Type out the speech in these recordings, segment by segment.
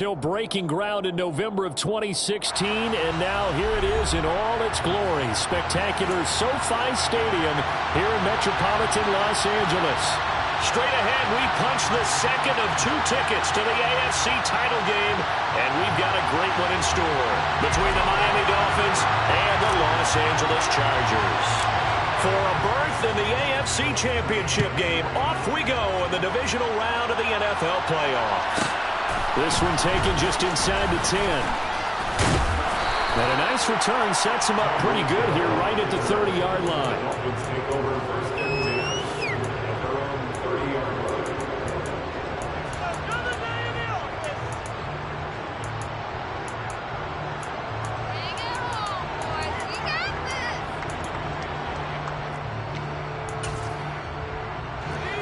Still breaking ground in November of 2016, and now here it is in all its glory. Spectacular SoFi Stadium here in metropolitan Los Angeles. Straight ahead, we punch the second of two tickets to the AFC title game, and we've got a great one in store between the Miami Dolphins and the Los Angeles Chargers. For a berth in the AFC Championship game, off we go in the divisional round of the NFL playoffs. This one taken just inside the 10. And a nice return sets him up pretty good here right at the 30-yard line.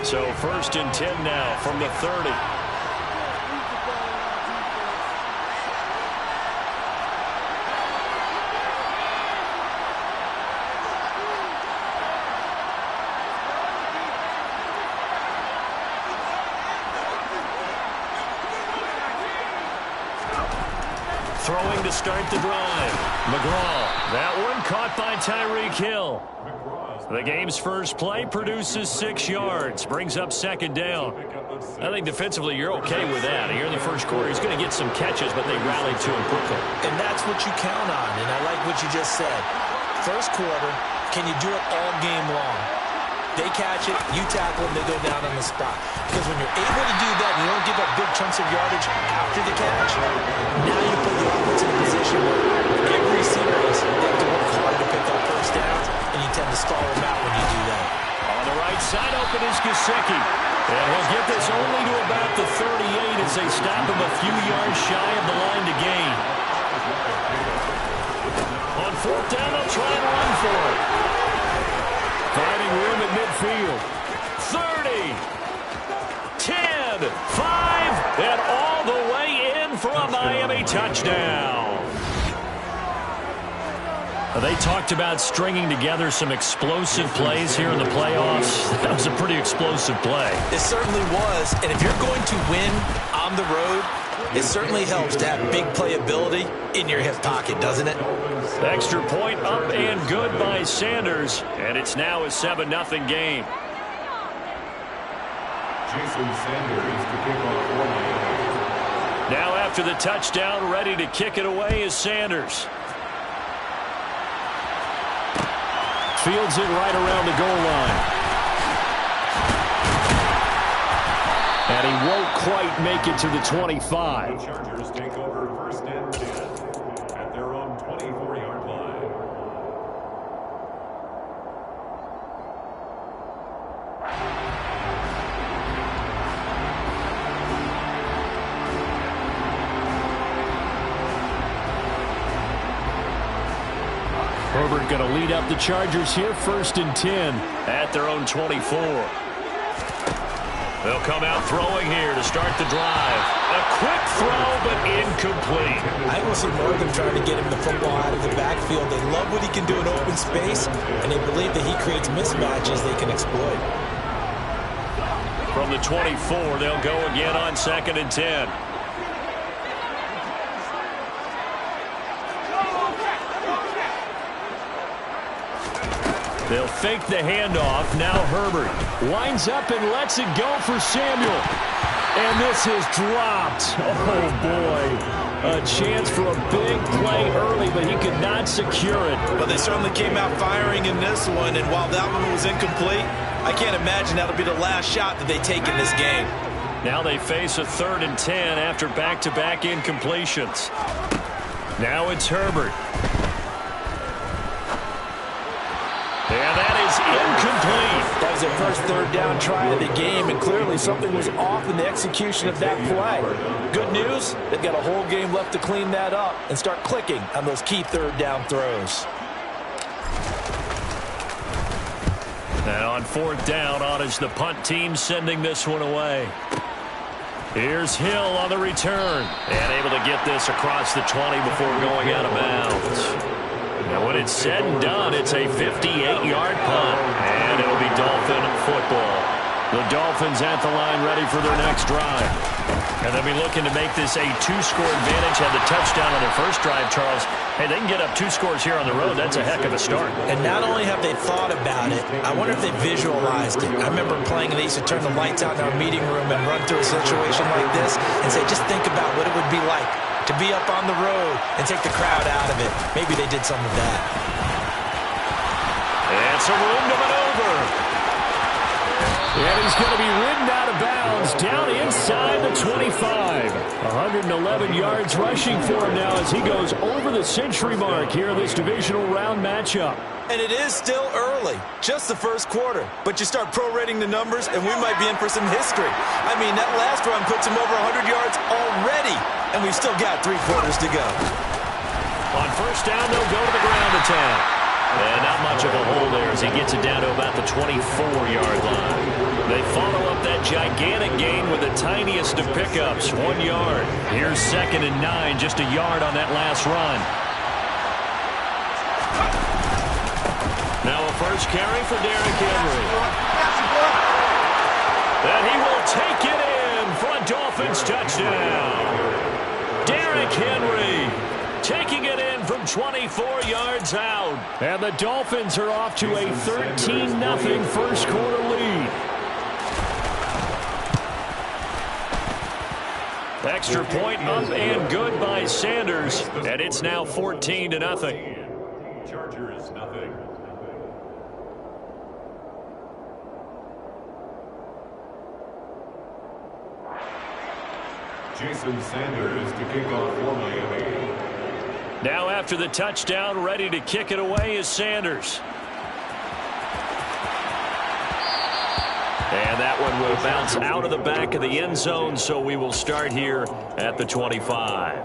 So 1st and 10 now from the 30. Throwing to start the drive. McGraw. That one caught by Tyreek Hill. The game's first play produces 6 yards. Brings up 2nd down. I think defensively you're okay with that. Here in the first quarter, he's going to get some catches, but they rallied to him quickly. And that's what you count on, and I like what you just said. First quarter, can you do it all game long? They catch it, you tackle them, they go down on the spot. Because when you're able to do that, and you don't give up big chunks of yardage after the catch, now you put the offense in a position where every series they have to work hard to pick up first downs, and you tend to stall them out when you do that. On the right side, open is Gesicki. And he'll get this only to about the 38 as they stop him a few yards shy of the line to gain. On 4th down, they'll try and run for it. Finding room at midfield. 30, 10, 5, and all the way in for a Miami touchdown. They talked about stringing together some explosive plays here in the playoffs. That was a pretty explosive play. It certainly was, and if you're going to win on the road, it certainly helps to have big playability in your hip pocket, doesn't it? Extra point up and good by Sanders, and it's now a 7-0 game. Jason Sanders to kick off for Miami. Now after the touchdown, ready to kick it away is Sanders. Fields it right around the goal line. And he won't quite make it to the 25. The Chargers take over 1st and 10 at their own 24-yard line. Herbert going to lead up the Chargers here, 1st and 10 at their own 24. They'll come out throwing here to start the drive. A quick throw, but incomplete. I will see more of them trying to get him the football out of the backfield. They love what he can do in open space, and they believe that he creates mismatches they can exploit. From the 24, they'll go again on 2nd and 10. They'll fake the handoff. Now Herbert winds up and lets it go for Samuel. And this is dropped. Oh, boy. A chance for a big play early, but he could not secure it. But they certainly came out firing in this one, and while that one was incomplete, I can't imagine that'll be the last shot that they take in this game. Now they face a 3rd and 10 after back-to-back incompletions. Now it's Herbert. And that is incomplete. That was their first 3rd down try of the game, and clearly something was off in the execution of that play. Good news, they've got a whole game left to clean that up and start clicking on those key 3rd down throws. And on 4th down, on is the punt team sending this one away. Here's Hill on the return, and able to get this across the 20 before going out of bounds. And when it's said and done, it's a 58-yard punt, and it'll be Dolphin football. The Dolphins at the line ready for their next drive. And they'll be looking to make this a 2-score advantage. Had the touchdown on their first drive, Charles. Hey, they can get up 2 scores here on the road. That's a heck of a start. And not only have they thought about it, I wonder if they visualized it. I remember playing, and they used to turn the lights out in our meeting room and run through a situation like this and say, just think about what it would be like to be up on the road and take the crowd out of it. Maybe they did some of that. And some room to maneuver. And he's going to be ridden out of bounds down inside the 25. 111 yards rushing for him now as he goes over the century mark here in this divisional round matchup. And it is still early, just the first quarter. But you start prorating the numbers, and we might be in for some history. I mean, that last run puts him over 100 yards already, and we've still got 3 quarters to go. On first down, they'll go to the ground attack. And not much of a hole there as he gets it down to about the 24-yard line. They follow up that gigantic gain with the tiniest of pickups, 1 yard. Here's 2nd and 9, just a yard on that last run. Now a first carry for Derrick Henry. And he will take it in for a Dolphins touchdown. Derrick Henry taking it in from 24 yards out. And the Dolphins are off to a 13-0 first quarter lead. Extra point up and good by Sanders. And it's now 14-0. Chargers nothing. Jason Sanders to kick off for Miami. Now after the touchdown, ready to kick it away is Sanders. And that one will bounce out of the back of the end zone, so we will start here at the 25.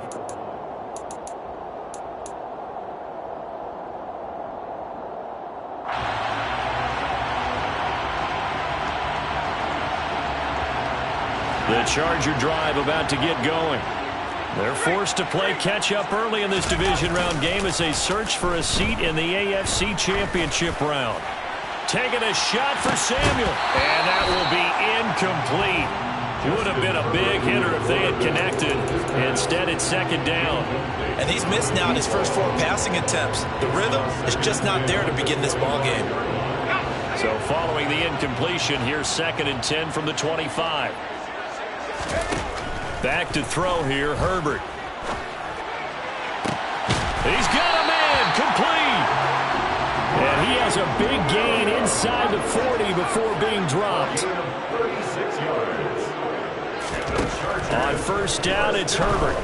The Charger drive about to get going. They're forced to play catch-up early in this division round game as they search for a seat in the AFC Championship round. Taking a shot for Samuel, and that will be incomplete. Would have been a big hitter if they had connected. Instead, it's 2nd down. And he's missed now in his first 4 passing attempts. The rhythm is just not there to begin this ball game. So following the incompletion, here's 2nd and 10 from the 25. Back to throw here, Herbert. He's got a man, complete. And he has a big gain inside the 40 before being dropped. 36 yards. On first down, it's Herbert.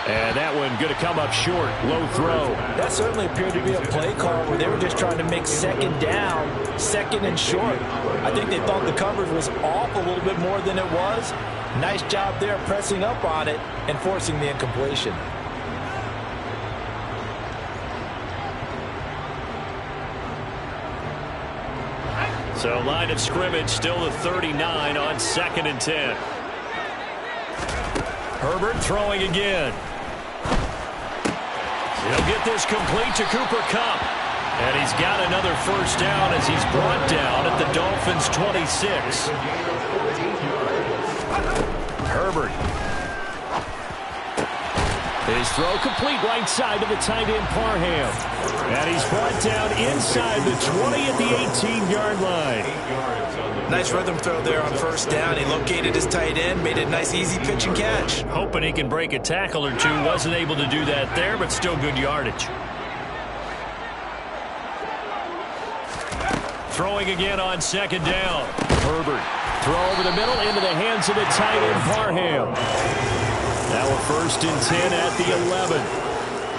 And that one going to come up short. Low throw. That certainly appeared to be a play call where they were just trying to make 2nd down, 2nd and short. I think they thought the coverage was off a little bit more than it was. Nice job there pressing up on it and forcing the incompletion. So line of scrimmage still the 39 on 2nd and 10. Herbert throwing again. He'll get this complete to Cooper Kupp. And he's got another first down as he's brought down at the Dolphins' 26. Herbert. His throw complete right side to the tight end Parham. And he's brought down inside the 20 at the 18-yard line. Nice rhythm throw there on first down. He located his tight end, made it a nice easy pitch and catch. Hoping he can break a tackle or two. Wasn't able to do that there, but still good yardage. Throwing again on 2nd down. Herbert. Throw over the middle into the hands of the tight end Parham. Now a 1st and 10 at the 11.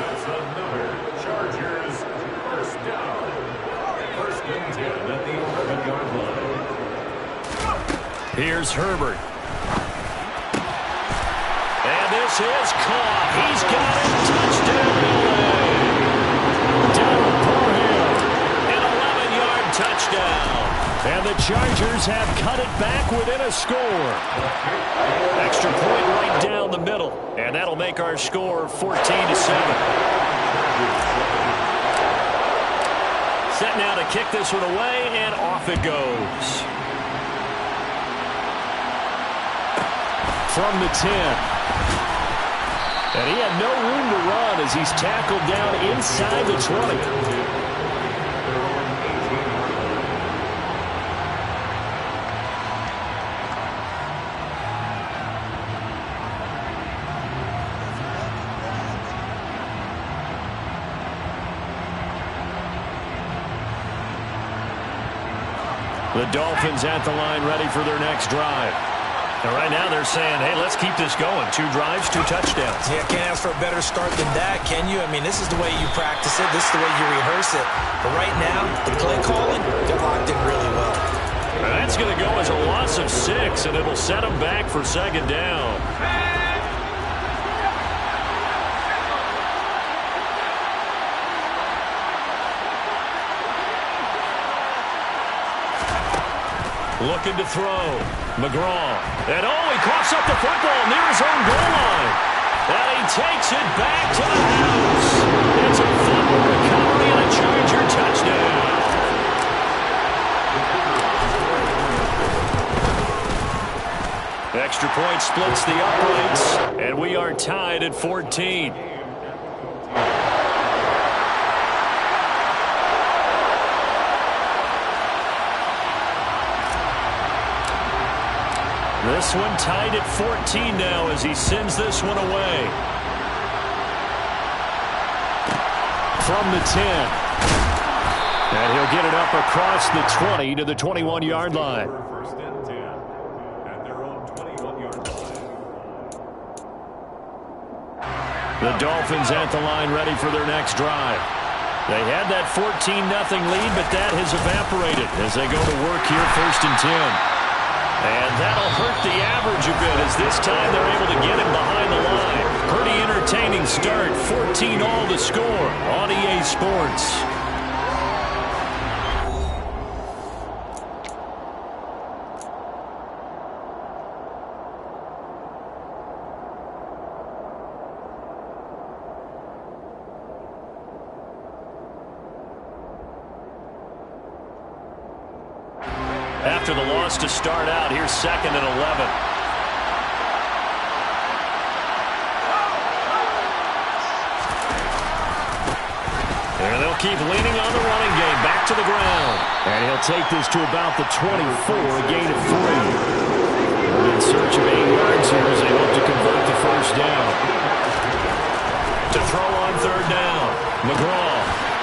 That's another Chargers first down. 1st and 10 at the 11-yard line. Here's Herbert. And this is caught. He's got it. Touchdown LA. Donald Parham. An 11-yard touchdown. And the Chargers have cut it back within a score. Extra point right down the middle. And that'll make our score 14-7. Set now to kick this one away, and off it goes. from the 10. And he had no room to run as he's tackled down inside the 20. The Dolphins at the line ready for their next drive. And right now they're saying, hey, let's keep this going. 2 drives, 2 touchdowns. Yeah, can't ask for a better start than that, can you? I mean, this is the way you practice it. This is the way you rehearse it. But right now, the play calling, they're locked in really well. And that's going to go as a loss of 6, and it'll set them back for second down. Looking to throw. McGraw. And he coughs up the football near his own goal line. And he takes it back to the house. It's a fumble recovery and a Charger touchdown. Extra point splits the uprights, and we are tied at 14. This one tied at 14 now as he sends this one away. From the 10. And he'll get it up across the 20 to the 21-yard line. First and 10 at their own 21-yard line. The Dolphins at the line ready for their next drive. They had that 14-0 lead, but that has evaporated as they go to work here first and 10. And that'll hurt the average a bit as this time they're able to get him behind the line. Pretty entertaining start. 14-all to score on EA Sports. After the loss to start out, here's second and 11. And they'll keep leaning on the running game. Back to the ground. And he'll take this to about the 24, a gain of 3. In search of 8 yards here as they hope to convert the first down. To throw on third down. McGraw.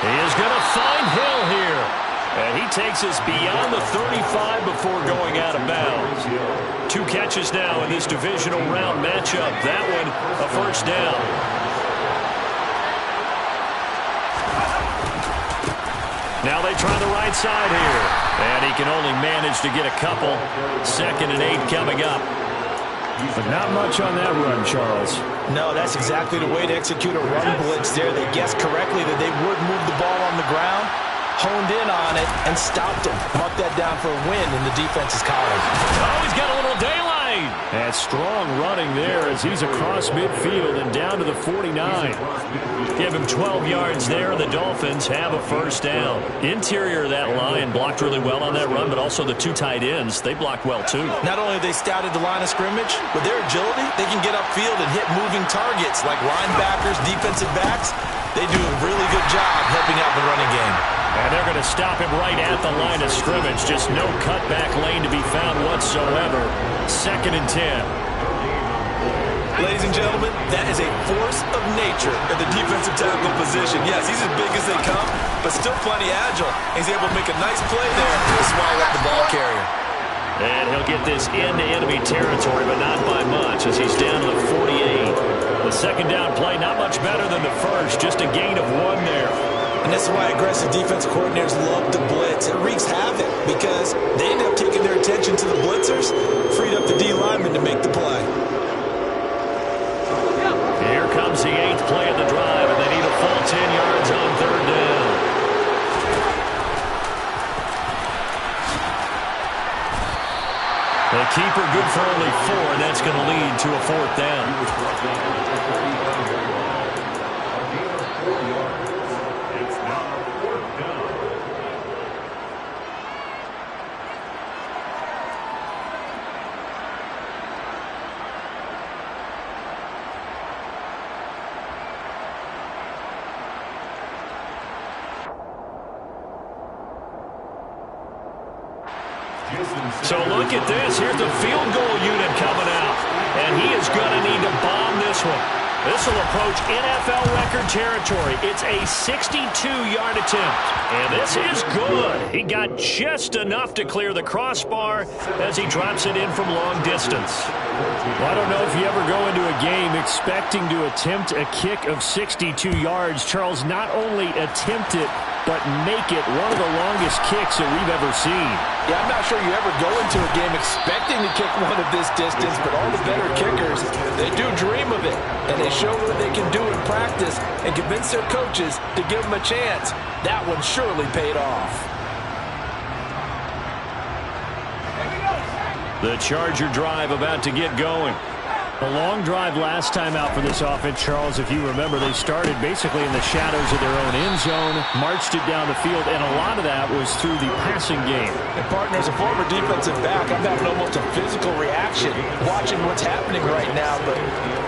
He is going to find Hill here. And he takes us beyond the 35 before going out of bounds. 2 catches now in this divisional round matchup. That one, a first down. Now they try the right side here. And he can only manage to get a couple. Second and 8 coming up. But not much on that run, Charles. No, that's exactly the way to execute a run blitz there. They guessed correctly that they would move the ball on the ground. Honed in on it and stopped him. Marked that down for a win in the defense's college. Oh, he's got a little daylight. And strong running there as he's across midfield and down to the 49. Give him 12 yards there. The Dolphins have a first down. Interior of that line blocked really well on that run, but also the 2 tight ends, they blocked well too. Not only have they scouted the line of scrimmage, with their agility, they can get upfield and hit moving targets like linebackers, defensive backs. They do a really good job helping out the running game. And they're going to stop him right at the line of scrimmage. Just no cutback lane to be found whatsoever. Second and 10. Ladies and gentlemen, that is a force of nature at the defensive tackle position. Yes, he's as big as they come, but still plenty agile. He's able to make a nice play there to swallow up the ball carrier. And he'll get this into enemy territory, but not by much as he's down to the 48. The second down play, not much better than the first. Just a gain of 1 there. And that's why aggressive defensive coordinators love to blitz. It wreaks havoc because they end up taking their attention to the blitzers, freed up the D lineman to make the play. Here comes the 8th play of the drive, and they need a full 10 yards on third down. The keeper good for only 4, and that's going to lead to a 4th down. So look at this. Here's the field goal unit coming out. And he is going to need to bomb this one. This will approach NFL record territory. It's a 62-yard attempt. And this is good. He got just enough to clear the crossbar as he drops it in from long distance. Well, I don't know if you ever go into a game expecting to attempt a kick of 62 yards. Charles, not only attempt it, but make it one of the longest kicks that we've ever seen. Yeah, I'm not sure you ever go into a game expecting to kick one of this distance, but all the better kickers, they do dream of it. And they show what they can do in practice and convince their coaches to give them a chance. That one surely paid off. The Charger drive about to get going. A long drive last time out for this offense, Charles. If you remember, they started basically in the shadows of their own end zone, marched it down the field, and a lot of that was through the passing game. And partner, as a former defensive back, I'm having almost a physical reaction watching what's happening right now. But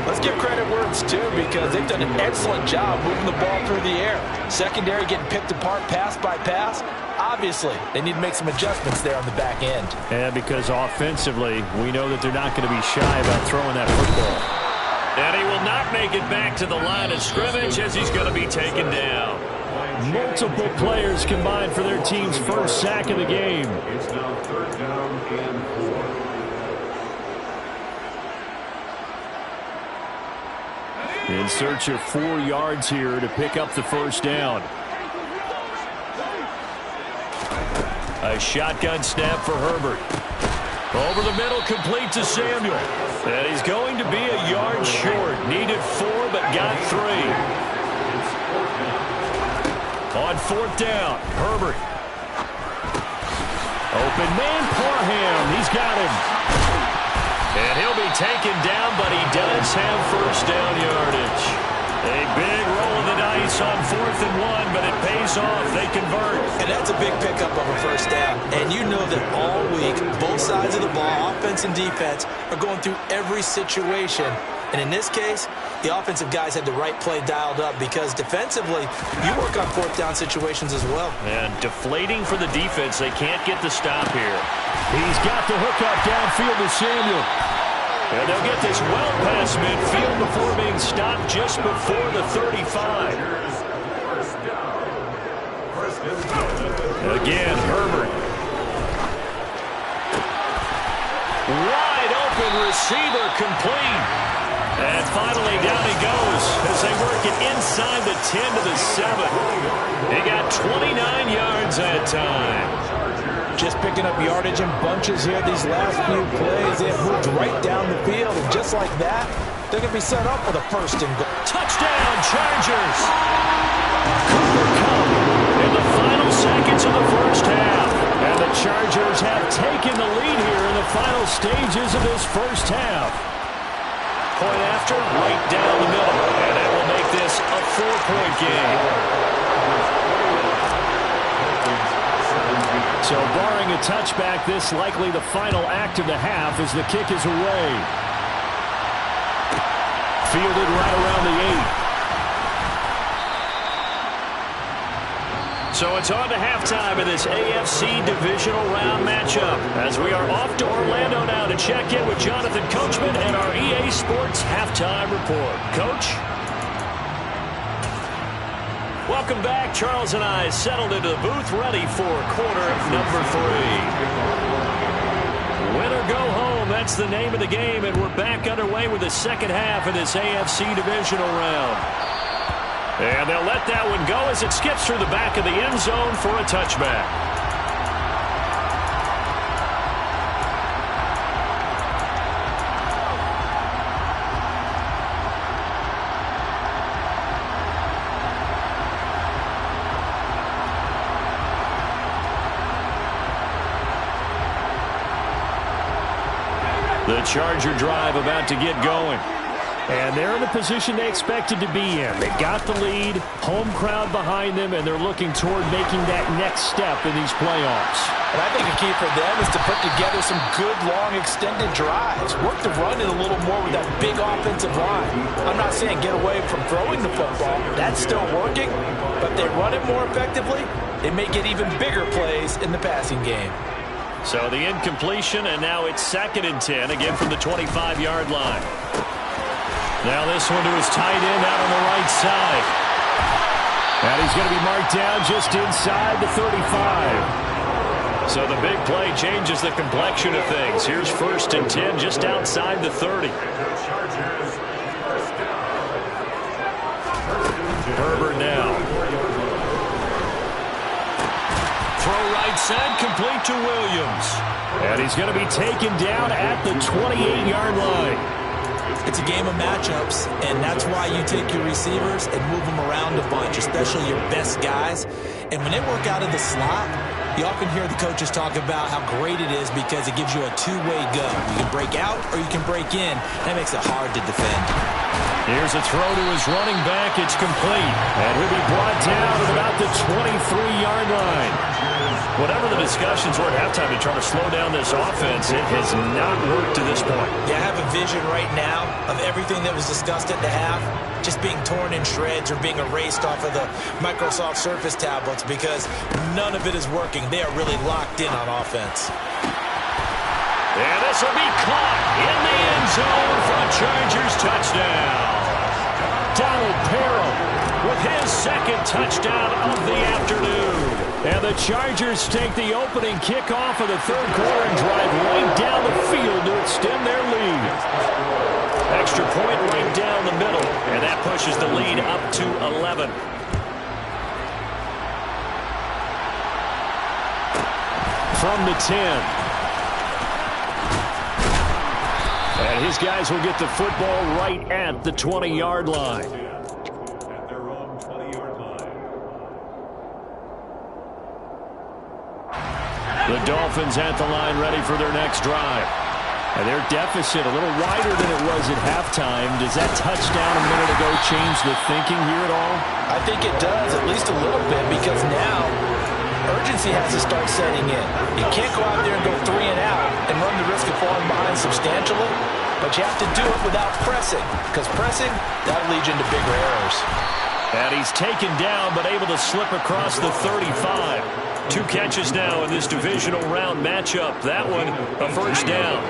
let's give credit where it's due, because they've done an excellent job moving the ball through the air. Secondary getting picked apart pass by pass. Obviously, they need to make some adjustments there on the back end. And because offensively, we know that they're not going to be shy about throwing that football. And he will not make it back to the line of scrimmage as he's going to be taken down. Multiple players combined for their team's first sack of the game. It's now 3rd down and 4. In search of 4 yards here to pick up the first down. A shotgun snap for Herbert. Over the middle, complete to Samuel. And he's going to be a yard short. Needed 4, but got 3. On 4th down, Herbert. Open man, Parham. He's got him. And he'll be taken down, but he does have first down yardage. A big roll of the dice on 4th and 1, but it pays off. They convert. And that's a big pickup of a first down. And you know that all week, both sides of the ball, offense and defense, are going through every situation. And in this case, the offensive guys had the right play dialed up, because defensively, you work on 4th down situations as well. And deflating for the defense. They can't get the stop here. He's got the hook up downfield to Samuel. And they'll get this well past midfield before being stopped just before the 35. Again, Herbert. Wide open receiver, complete. And finally down he goes as they work it inside the 10 to the 7. He got 29 yards that time. Just picking up yardage in bunches here these last few plays. They have moved right down the field, and just like that, they're going to be set up for the 1st and goal. Touchdown, Chargers! Cooper Kupp in the final seconds of the first half. And the Chargers have taken the lead here in the final stages of this first half. Point after, right down the middle. And that will make this a 4-point game. So barring a touchback, this likely the final act of the half as the kick is away. Fielded right around the 8. So it's on to halftime of this AFC divisional round matchup, as we are off to Orlando now to check in with Jonathan Coachman and our EA Sports halftime report. Coach? Welcome back. Charles and I settled into the booth, ready for quarter number 3. Win or go home, that's the name of the game, and we're back underway with the second half of this AFC divisional round. And they'll let that one go as it skips through the back of the end zone for a touchback. The Charger drive about to get going. And they're in the position they expected to be in. They've got the lead, home crowd behind them, and they're looking toward making that next step in these playoffs. And I think a key for them is to put together some good, long, extended drives. Work the run in a little more with that big offensive line. I'm not saying get away from throwing the football. That's still working. But they run it more effectively, they may get even bigger plays in the passing game. So the incompletion, and now it's 2nd and 10, again from the 25-yard line. Now this one to his tight end out on the right side. And he's going to be marked down just inside the 35. So the big play changes the complexion of things. Here's 1st and 10 just outside the 30. Herbert now. Throw right side, complete to Williams. And he's going to be taken down at the 28-yard line. It's a game of matchups, and that's why you take your receivers and move them around a bunch, especially your best guys. And when they work out of the slot, you often hear the coaches talk about how great it is because it gives you a two-way go. You can break out or you can break in. That makes it hard to defend. Here's a throw to his running back. It's complete. And he'll be brought down at about the 23-yard line. Whatever the discussions were at halftime to try to slow down this offense, it has not worked to this point. Yeah, I have a vision right now of everything that was discussed at the half just being torn in shreds or being erased off of the Microsoft Surface tablets because none of it is working. They are really locked in on offense. And this will be caught in the end zone for a Chargers touchdown. Donald Parham with his 2nd touchdown of the afternoon. And the Chargers take the opening kickoff of the 3rd quarter and drive right down the field to extend their lead. Extra point right down the middle, and that pushes the lead up to 11. From the 10. And his guys will get the football right at the 20-yard line. At their own 20-yard line. The Dolphins at the line ready for their next drive. And their deficit a little wider than it was at halftime. Does that touchdown a minute ago change the thinking here at all? I think it does, at least a little bit, because now urgency has to start setting in. You can't go out there and go 3 and out and run the risk of falling behind substantially, but you have to do it without pressing, because pressing, that'll lead you into bigger errors. And he's taken down, but able to slip across the 35. 2 catches now in this divisional round matchup. That one, a 1st down.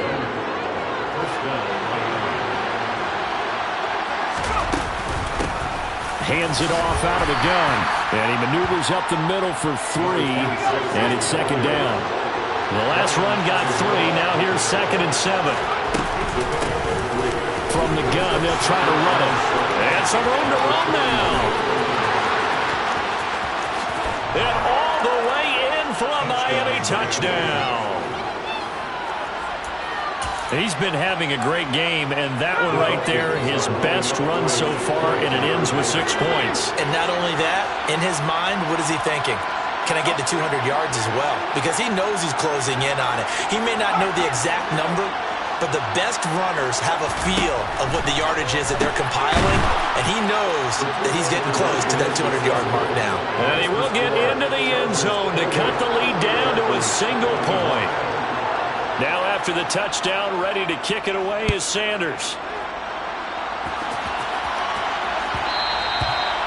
Hands it off out of the gun. And he maneuvers up the middle for 3. And it's 2nd down. The last run got 3. Now here's 2nd and 7. From the gun, they'll try to run it. And some room to run now. And all the way in for a Miami touchdown. He's been having a great game, and that one right there, his best run so far, and it ends with 6 points. And not only that, in his mind, what is he thinking? Can I get to 200 yards as well? Because he knows he's closing in on it. He may not know the exact number, but the best runners have a feel of what the yardage is that they're compiling, and he knows that he's getting close to that 200-yard mark now. And he will get into the end zone to cut the lead down to a single point. Now after the touchdown, ready to kick it away is Sanders.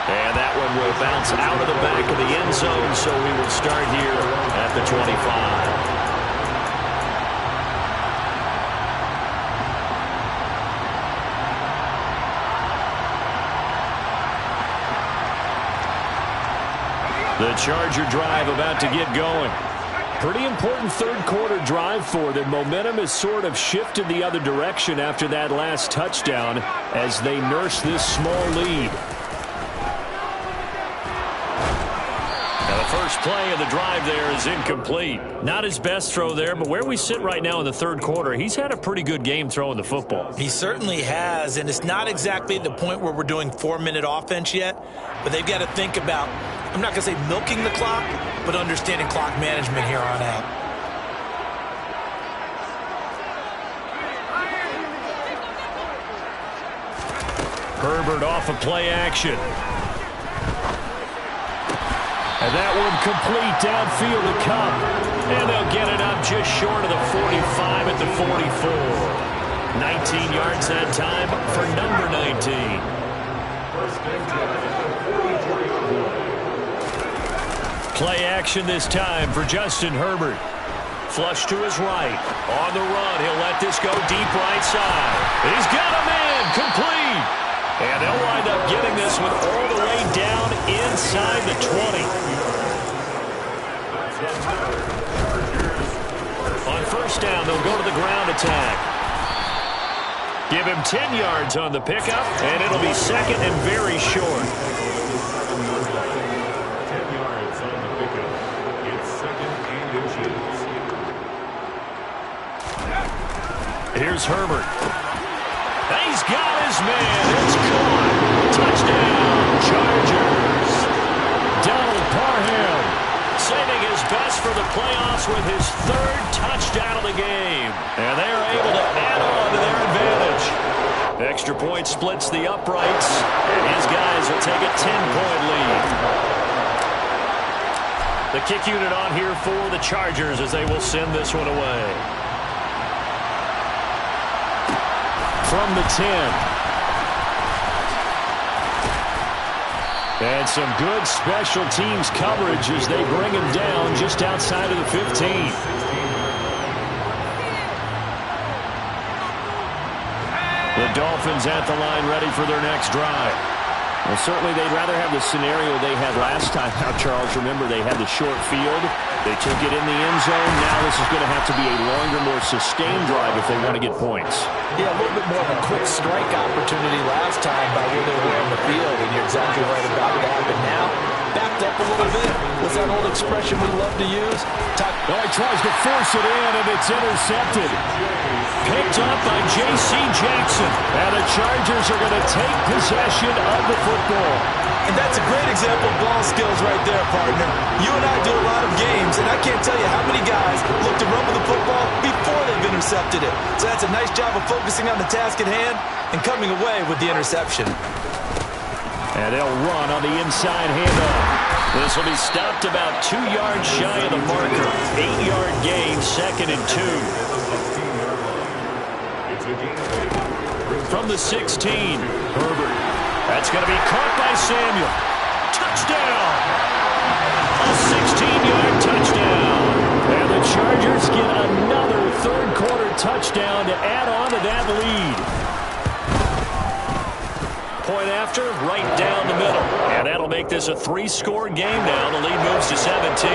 And that one will bounce out of the back of the end zone, so we will start here at the 25. The Charger drive about to get going. Pretty important 3rd quarter drive for them. Momentum has sort of shifted the other direction after that last touchdown as they nurse this small lead. Now the first play of the drive there is incomplete. Not his best throw there, but where we sit right now in the 3rd quarter, he's had a pretty good game throwing the football. He certainly has, and it's not exactly at the point where we're doing 4-minute offense yet, but they've got to think about, I'm not going to say milking the clock, but understanding clock management here on out. Herbert off of play action. And that one complete downfield to Cup. And they'll get it up just short of the 45 at the 44. 19 yards that time for number 19. Play action this time for Justin Herbert. Flush to his right. On the run, he'll let this go deep right side. He's got a man, complete. And they'll wind up getting this one all the way down inside the 20. On first down, they'll go to the ground attack. Give him 10 yards on the pickup, and it'll be second and very short. 10 yards on the pickup. It's second and inches. Here's Herbert. He's got his man. It's caught. Touchdown, Chargers. Donald Parham. Saving his best for the playoffs with his third touchdown of the game. And they are able to add on to their advantage. Extra point splits the uprights, and his guys will take a 10-point lead. The kick unit on here for the Chargers as they will send this one away. From the 10. And some good special teams coverage as they bring him down just outside of the 15. The Dolphins at the line ready for their next drive. Well, certainly they'd rather have the scenario they had last time out, Charles. Remember, they had the short field. They took it in the end zone. Now this is going to have to be a longer, more sustained drive if they want to get points. Yeah, a little bit more of a quick strike opportunity last time by where they were on the field, and you're exactly right about that. But now, backed up a little bit. What's that old expression we love to use? Well, he tries to force it in, and it's intercepted. Picked up by J.C. Jackson. And the Chargers are going to take possession of the football. And that's a great example of ball skills right there, partner. You and I do a lot of games, and I can't tell you how many guys look to run with the football before they've intercepted it. So that's a nice job of focusing on the task at hand and coming away with the interception. And they'll run on the inside handoff. This will be stopped about 2 yards shy of the marker. 8-yard gain, second and 2. From the 16, Herbert. That's going to be caught by Samuel. Touchdown! A 16-yard touchdown. And the Chargers get another third-quarter touchdown to add on to that lead. Point after, right down the middle. And that'll make this a 3-score game now. The lead moves to 17.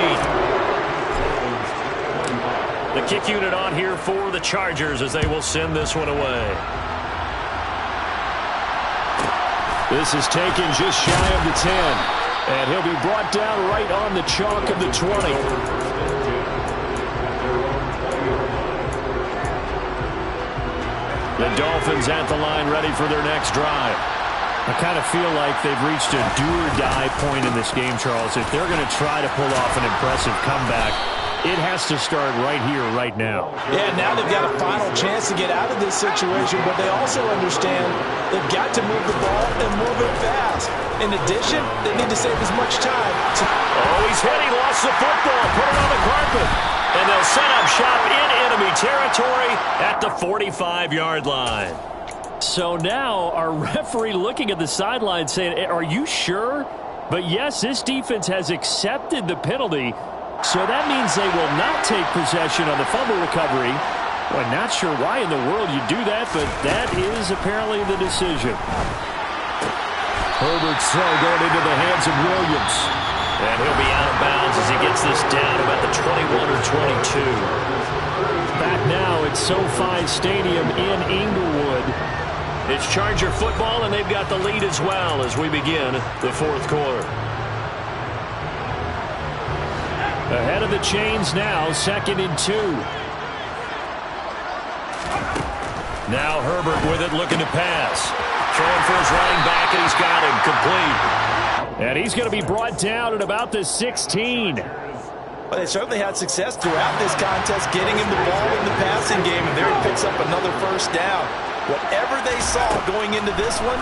The kick unit on here for the Chargers as they will send this one away. This is taken just shy of the 10. And he'll be brought down right on the chalk of the 20. The Dolphins at the line ready for their next drive. I kind of feel like they've reached a do-or-die point in this game, Charles. If they're going to try to pull off an impressive comeback, it has to start right here, right now. Yeah, now they've got a final chance to get out of this situation, but they also understand they've got to move the ball and move it fast. In addition, they need to save as much time. Oh, he's hit. He lost the football. Put it on the carpet. And they'll set up shop in enemy territory at the 45-yard line. So now our referee looking at the sideline saying, are you sure? But yes, this defense has accepted the penalty. So that means they will not take possession on the fumble recovery. Well, I'm not sure why in the world you do that, but that is apparently the decision. Herbert's throw going into the hands of Williams. And he'll be out of bounds as he gets this down about the 21 or 22. Back now at SoFi Stadium in Inglewood. It's Charger football, and they've got the lead as well as we begin the fourth quarter. Ahead of the chains now, second and 2. Now Herbert with it, looking to pass. Throwing for his running back, and he's got him complete. And he's going to be brought down at about the 16. Well, they certainly had success throughout this contest, getting him the ball in the passing game, and there he picks up another first down. Whatever they saw going into this one,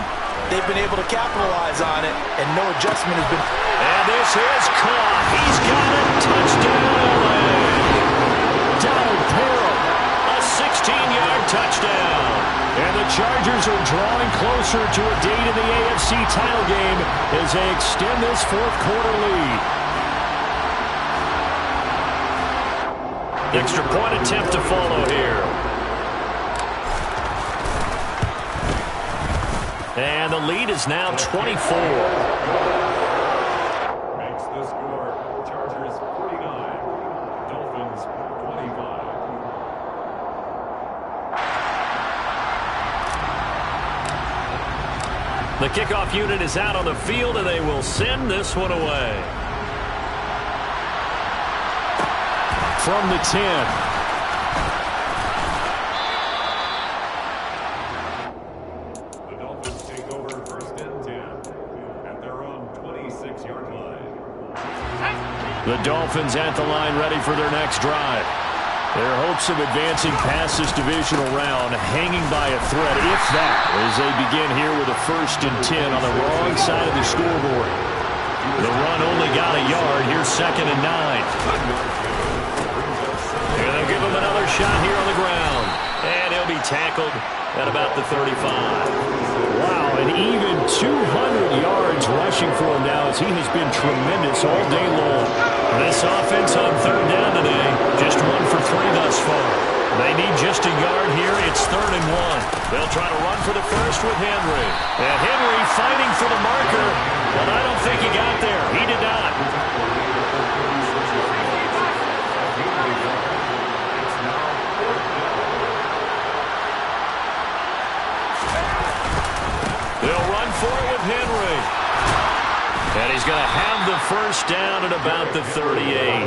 they've been able to capitalize on it, and no adjustment has been. And this is caught. He's got it. Touchdown. Donald Parham. A 16-yard touchdown. And the Chargers are drawing closer to a date in the AFC title game as they extend this fourth quarter lead. Extra point attempt to follow here. And the lead is now 24. Makes the score. Chargers 49. Dolphins 25. The kickoff unit is out on the field, and they will send this one away. From the 10. The Dolphins take over first and 10 at their own 26-yard line. The Dolphins at the line, ready for their next drive. Their hopes of advancing past this divisional round hanging by a thread, if that, as they begin here with a first and 10 on the wrong side of the scoreboard. The run only got a yard. Here's second and 9. And they'll give him another shot here on the ground. And he'll be tackled at about the 35. Wow, and even 200 yards rushing for him now as he has been tremendous all day long. This offense on third down today, just 1 for 3 thus far. They need just a yard here. It's 3rd and 1. They'll try to run for the first with Henry. And Henry fighting for the marker, but I don't think he got there. He did not. They'll run for it with Henry. And he's going to have the first down at about the 38.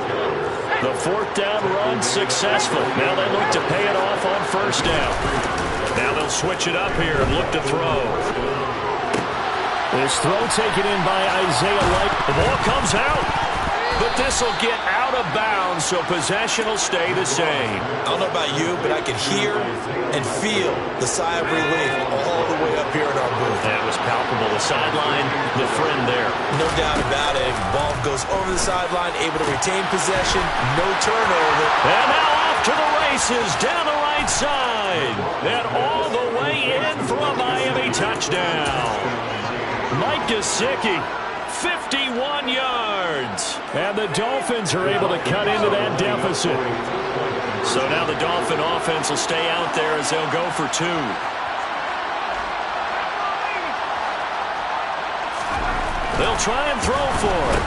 The 4th down run successful. Now they look to pay it off on first down. Now they'll switch it up here and look to throw. This throw taken in by Isaiah Light. The ball comes out, but this will get out of bounds, so possession will stay the same. I don't know about you, but I can hear and feel the sigh of relief all the way up here in our booth. That was palpable. The sideline, the friend there. No doubt about it. Ball goes over the sideline, able to retain possession, no turnover. And now off to the races down the right side. And all the way in for a Miami touchdown. Mike Gesicki, 51 yards. And the Dolphins are able to cut into that deficit. So now the Dolphin offense will stay out there as they'll go for 2. They'll try and throw for it.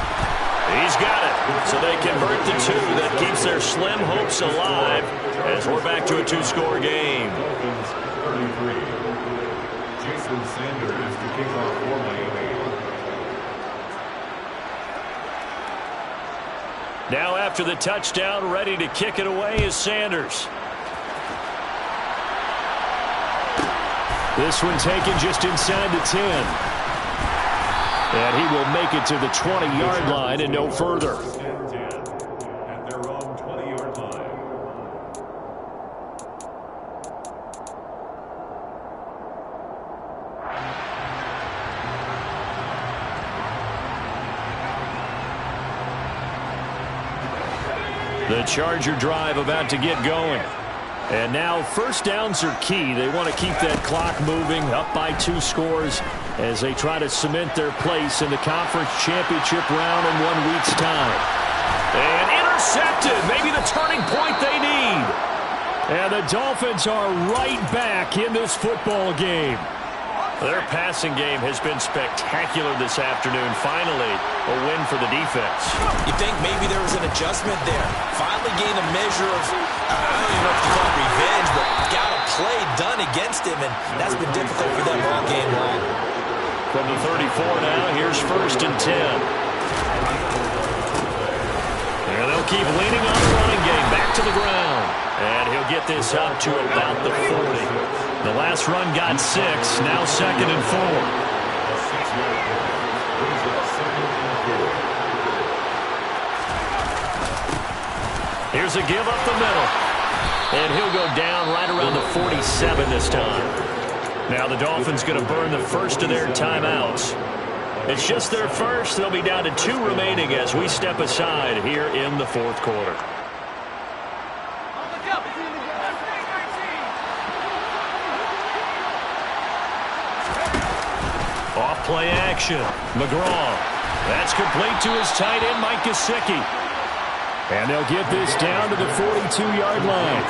He's got it. So they convert the 2. That keeps their slim hopes alive as we're back to a 2-score game. Dolphins 33. Jason Sanders to kick off for Miami. Now after the touchdown, ready to kick it away is Sanders. This one taken just inside the 10. And he will make it to the 20-yard line and no further. First and 10 at their own 20-yard line. The Charger drive about to get going. And now first downs are key. They want to keep that clock moving, up by 2 scores as they try to cement their place in the conference championship round in 1 week's time. And intercepted. Maybe the turning point they need. And the Dolphins are right back in this football game. Their passing game has been spectacular this afternoon. Finally, a win for the defense. You think maybe there was an adjustment there. Finally gained a measure of, I don't even know if you call it revenge, but got a play done against him, and that's been difficult for them all game long. From the 34 now, here's first and 10. And they'll keep leaning on the running game. Back to the ground. And he'll get this up to about the 40. The last run got 6, now 2nd and 4. Here's a give up the middle. And he'll go down right around the 47 this time. Now the Dolphins going to burn the first of their timeouts. It's just their first. They'll be down to 2 remaining as we step aside here in the 4th quarter. Off-play action. McGraw. That's complete to his tight end, Mike Gesicki. And they'll get this down to the 42-yard line.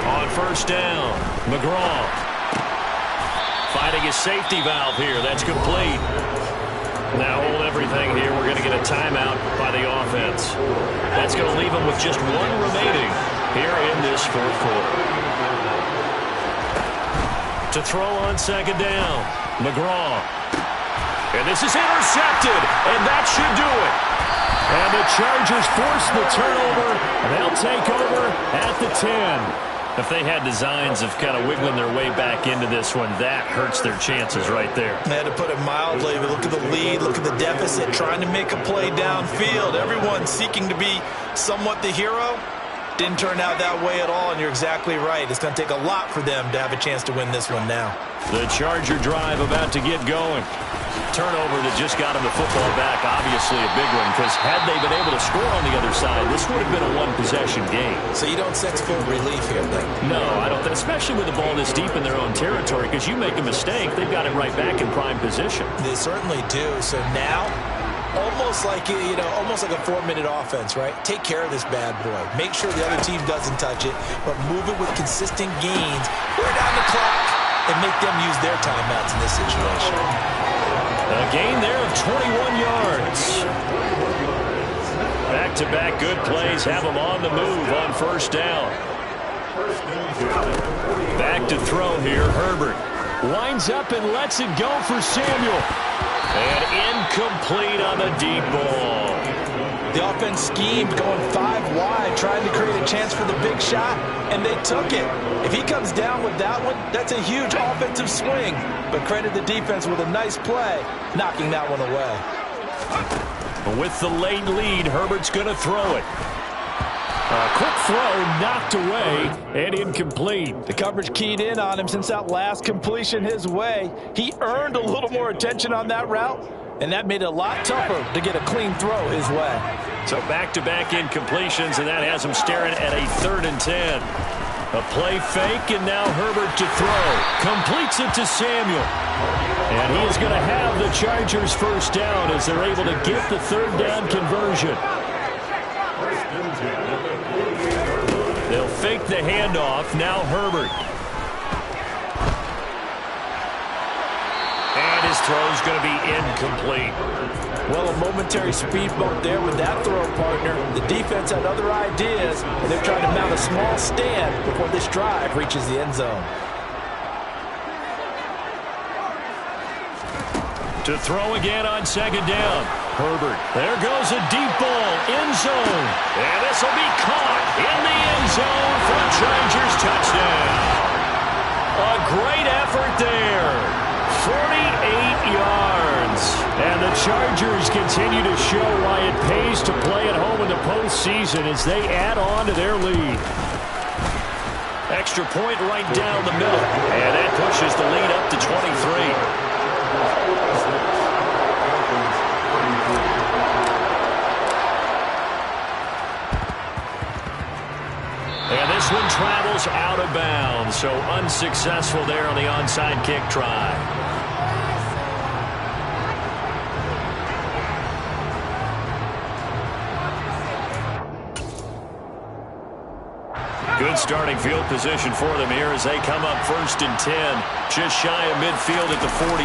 On first down, McGraw finding his safety valve here. That's complete. Now hold everything here. We're going to get a timeout by the offense. That's going to leave them with just one remaining here in this fourth quarter. To throw on second down, McGraw. And this is intercepted, and that should do it. And the Chargers force the turnover, and they'll take over at the 10. If they had designs of kind of wiggling their way back into this one, that hurts their chances right there. They had to put it mildly, but look at the lead, look at the deficit, trying to make a play downfield. Everyone seeking to be somewhat the hero. Didn't turn out that way at all, and you're exactly right. It's going to take a lot for them to have a chance to win this one now. The Charger drive about to get going. Turnover that just got him the football back, obviously a big one, because had they been able to score on the other side, this would have been a one-possession game. So you don't sense full relief here, then? No, I don't think, especially with the ball this deep in their own territory, because you make a mistake, they've got it right back in prime position. They certainly do. So now, almost like almost like a 4-minute offense, right? Take care of this bad boy. Make sure the other team doesn't touch it, but move it with consistent gains. Wear down the clock and make them use their timeouts in this situation. A gain there of 21 yards. Back-to-back good plays have them on the move on first down. Back to throw here, Herbert. Winds up and lets it go for Samuel. And incomplete on the deep ball. The offense schemed, going 5 wide, trying to create a chance for the big shot, and they took it. If he comes down with that one, that's a huge offensive swing. But credit the defense with a nice play, knocking that one away. With the late lead, Herbert's going to throw it. A quick throw knocked away and incomplete. The coverage keyed in on him since that last completion his way. He earned a little more attention on that route, and that made it a lot tougher to get a clean throw his way. So back-to-back incompletions, and that has him staring at a 3rd and 10. A play fake, and now Herbert to throw. Completes it to Samuel. And he is going to have the Chargers first down as they're able to get the 3rd down conversion. They'll fake the handoff. Now Herbert. And his throw's going to be incomplete. Well, a momentary speed bump there with that throw, partner. The defense had other ideas, and they're trying to mount a small stand before this drive reaches the end zone. To throw again on second down. Herbert. There goes a deep ball. End zone. And this will be caught in the end zone for a Chargers touchdown. A great effort there. 48 yards. And the Chargers continue to show why it pays to play at home in the postseason as they add on to their lead. Extra point right down the middle. And that pushes the lead up to 23. And this one travels out of bounds, so unsuccessful there on the onside kick try. Good starting field position for them here as they come up 1st and 10, just shy of midfield at the 48.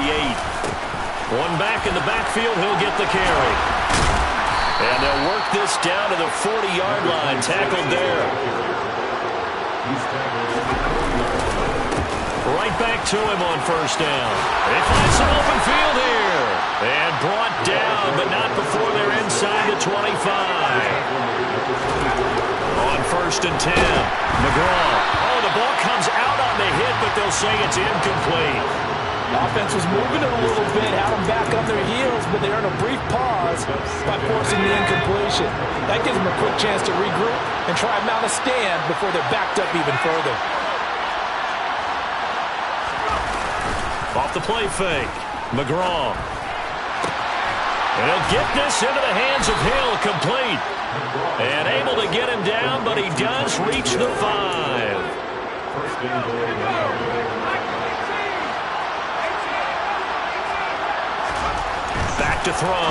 One back in the backfield, he'll get the carry. And they'll work this down to the 40-yard line, tackled there. Right back to him on first down. They find some open field here. And brought down, but not before they're inside the 25. On 1st and 10, McGraw. Oh, the ball comes out on the hit, but they'll say it's incomplete. Offense was moving it a little bit, had them back on their heels, but they earned a brief pause by forcing the incompletion. That gives them a quick chance to regroup and try and mount a stand before they're backed up even further. Off the play fake, McGraw. And he'll get this into the hands of Hill, complete. And able to get him down, but he does reach the 5. look to throw.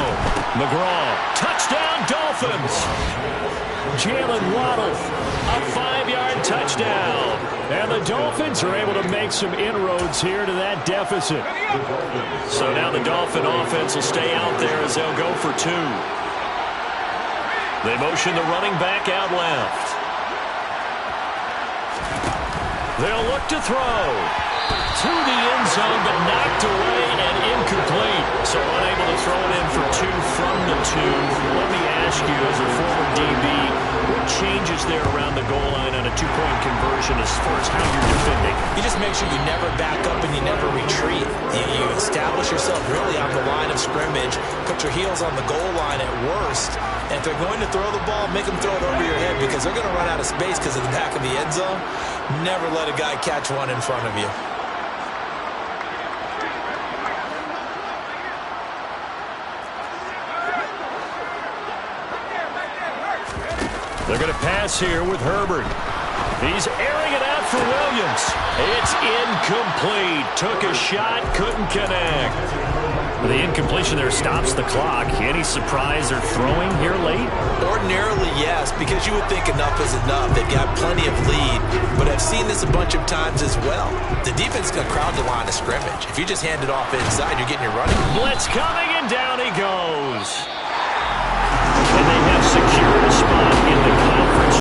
McGraw, touchdown Dolphins. Jalen Waddle, a 5-yard touchdown. And the Dolphins are able to make some inroads here to that deficit. So now the Dolphin offense will stay out there as they'll go for 2. They motion the running back out left. They'll look to throw. To the end zone, but knocked away and incomplete. So unable to throw it in for 2 from the 2. Let me ask you, as a former DB, what changes there around the goal line on a 2-point conversion as far as how you're defending? You just make sure you never back up and you never retreat. You establish yourself really on the line of scrimmage, put your heels on the goal line at worst, and if they're going to throw the ball, make them throw it over your head because they're going to run out of space because of the back of the end zone. Never let a guy catch one in front of you. They're going to pass here with Herbert. He's airing it out for Williams. It's incomplete. Took a shot, couldn't connect. The incompletion there stops the clock. Any surprise they're throwing here late? Ordinarily, yes, because you would think enough is enough. They've got plenty of lead, but I've seen this a bunch of times as well. The defense is going to crowd the line of scrimmage. If you just hand it off inside, you're getting your running. Blitz coming, and down he goes. And they have